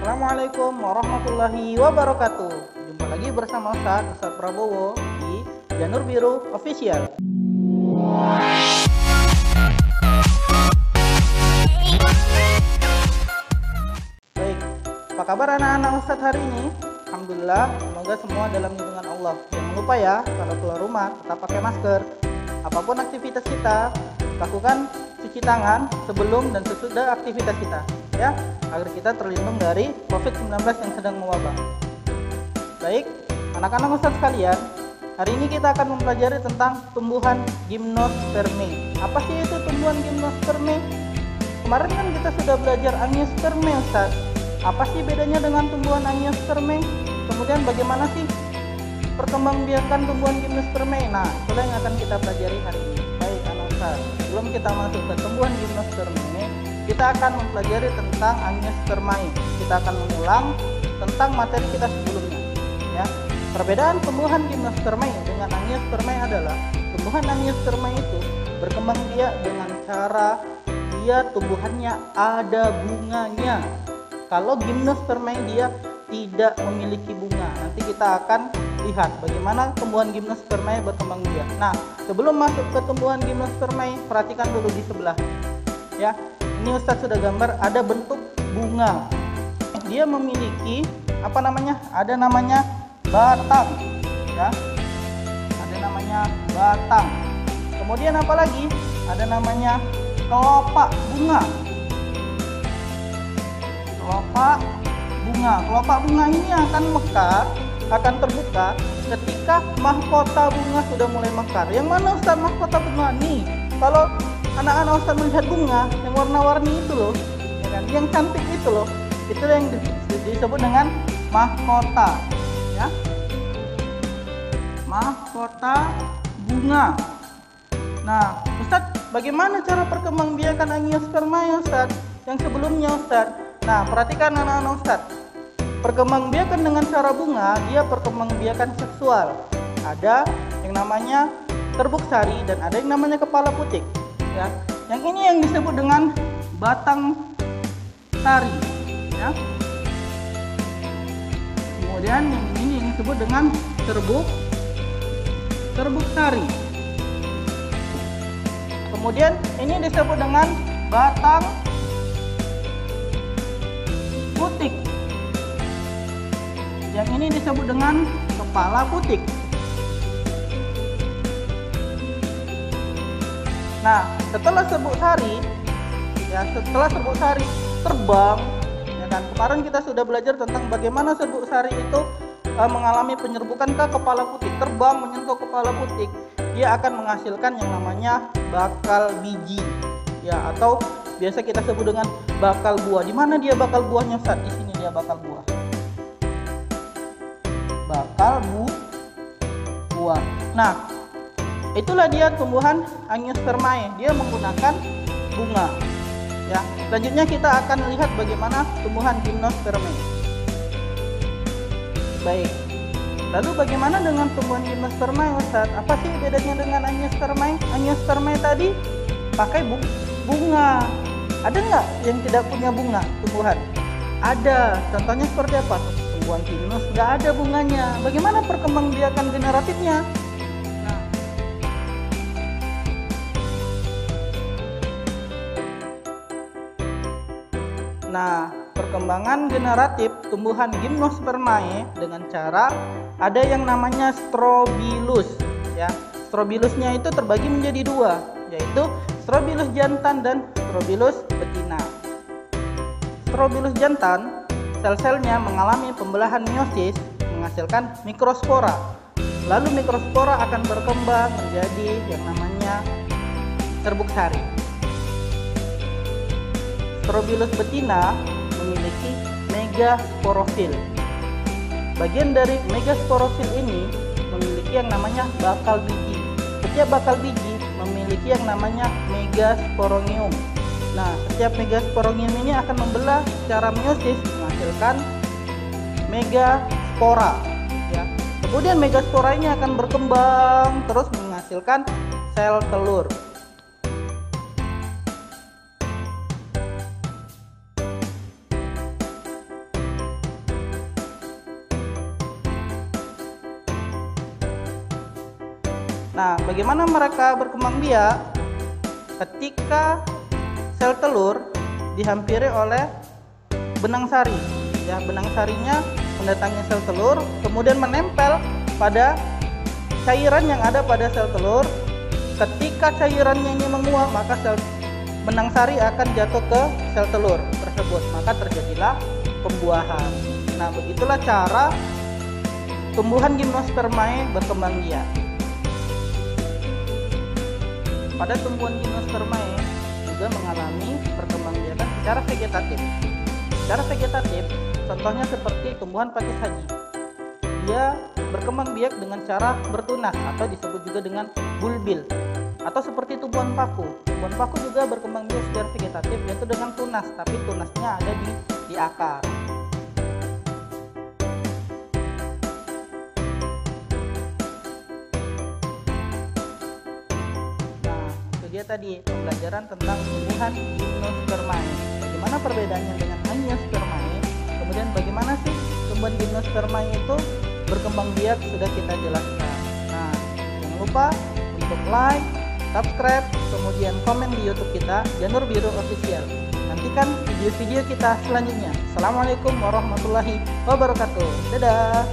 Assalamualaikum warahmatullahi wabarakatuh. Jumpa lagi bersama Ustadz Prabowo di Janur Biru Official. Baik, apa kabar anak-anak Ustadz hari ini? Alhamdulillah, semoga semua dalam lindungan Allah. Jangan lupa ya, kalau keluar rumah tetap pakai masker. Apapun aktivitas kita, lakukan cuci tangan sebelum dan sesudah aktivitas kita, ya, agar kita terlindung dari COVID-19 yang sedang mewabah. Baik, anak-anak Ustadz sekalian, hari ini kita akan mempelajari tentang tumbuhan Gymnospermae. Apa sih itu tumbuhan Gymnospermae? Kemarin kan kita sudah belajar Angiospermae, Ustadz. Apa sih bedanya dengan tumbuhan Angiospermae? Kemudian bagaimana sih perkembangbiakan tumbuhan Gymnospermae? Nah, itulah yang akan kita pelajari hari ini. Baik, anak Ustadz, sebelum kita masuk ke tumbuhan Gymnospermae, kita akan mempelajari tentang Angiospermae. Kita akan mengulang tentang materi kita sebelumnya, ya. Perbedaan tumbuhan Gymnospermae dengan Angiospermae adalah tumbuhan Angiospermae itu berkembang biak dengan cara dia tumbuhannya ada bunganya. Kalau Gymnospermae dia tidak memiliki bunga. Nanti kita akan lihat bagaimana tumbuhan Gymnospermae berkembang biak. Nah, sebelum masuk ke tumbuhan Gymnospermae, perhatikan dulu di sebelah, ya. Ini Ustadz sudah gambar ada bentuk bunga. Dia memiliki apa namanya? Ada namanya batang, ya. Ada namanya batang. Kemudian apa lagi? Ada namanya kelopak bunga. Kelopak bunga. Kelopak bunga ini akan mekar, akan terbuka ketika mahkota bunga sudah mulai mekar. Yang mana Ustaz mahkota bunga nih? Kalau anak-anak Ustaz melihat bunga yang warna-warni itu loh, ya kan? Yang cantik itu loh, itu yang disebut dengan mahkota, ya. Mahkota bunga. Nah, Ustaz, bagaimana cara perkembangbiakan Angiospermae, Ustaz? Yang sebelumnya, Ustaz. Nah, perhatikan anak-anak Ustaz. Perkembangbiakan dengan cara bunga, dia perkembangbiakan seksual. Ada yang namanya terbuk sari dan ada yang namanya kepala putik, ya. Yang ini yang disebut dengan batang sari, ya. Kemudian yang ini yang disebut dengan terbuk sari. Kemudian ini disebut dengan batang putik. Yang ini disebut dengan kepala putik. Nah, setelah serbuk sari, ya, setelah serbuk sari terbang, ya kan? Kemarin kita sudah belajar tentang bagaimana serbuk sari itu mengalami penyerbukan ke kepala putik, terbang menyentuh kepala putik. Dia akan menghasilkan yang namanya bakal biji, ya, atau biasa kita sebut dengan bakal buah. Di mana dia bakal buahnya, Ustaz? Di sini dia bakal buah. Bakal buah. Nah, itulah dia tumbuhan Angiospermae. Dia menggunakan bunga. Ya, selanjutnya kita akan lihat bagaimana tumbuhan Gymnospermae. Baik. Lalu bagaimana dengan tumbuhan Gymnospermae, Ustaz? Apa sih bedanya dengan Angiospermae? Angiospermae tadi pakai bunga. Ada nggak yang tidak punya bunga tumbuhan? Ada. Contohnya seperti apa? Tumbuhan pinus nggak ada bunganya. Bagaimana perkembangbiakan generatifnya? Nah, perkembangan generatif tumbuhan Gymnospermae dengan cara ada yang namanya strobilus, ya. Strobilusnya itu terbagi menjadi dua, yaitu strobilus jantan dan strobilus betina. Strobilus jantan, sel-selnya mengalami pembelahan meiosis menghasilkan mikrospora. Lalu mikrospora akan berkembang menjadi yang namanya serbuk sari. Strobilus betina memiliki megasporofil. Bagian dari megasporofil ini memiliki yang namanya bakal biji. Setiap bakal biji memiliki yang namanya megasporongium. Nah, setiap megasporongium ini akan membelah secara meiosis menghasilkan megaspora, ya. Kemudian megaspora ini akan berkembang terus menghasilkan sel telur. bagaimana mereka berkembang biak? Ketika sel telur dihampiri oleh benang sari, ya, benang sarinya mendatangi sel telur, kemudian menempel pada cairan yang ada pada sel telur. Ketika cairannya ini menguap, maka benang sari akan jatuh ke sel telur tersebut, maka terjadilah pembuahan. Nah, begitulah cara tumbuhan Gymnospermae berkembang biak. Pada tumbuhan Gymnospermae juga mengalami perkembangbiakan secara vegetatif. Secara vegetatif, contohnya seperti tumbuhan pakis haji. Dia berkembang biak dengan cara bertunas atau disebut juga dengan bulbil. Atau seperti tumbuhan paku. Tumbuhan paku juga berkembang biak secara vegetatif, yaitu dengan tunas, tapi tunasnya ada di akar. Dia tadi pembelajaran tentang tumbuhan Gymnospermae. Bagaimana perbedaannya dengan Angiospermae? Kemudian bagaimana sih tumbuhan Gymnospermae itu berkembang biak sudah kita jelaskan. Nah, jangan lupa untuk like, subscribe, kemudian komen di YouTube kita Janur Biru Official. Nantikan video-video kita selanjutnya. Assalamualaikum warahmatullahi wabarakatuh. Dadah.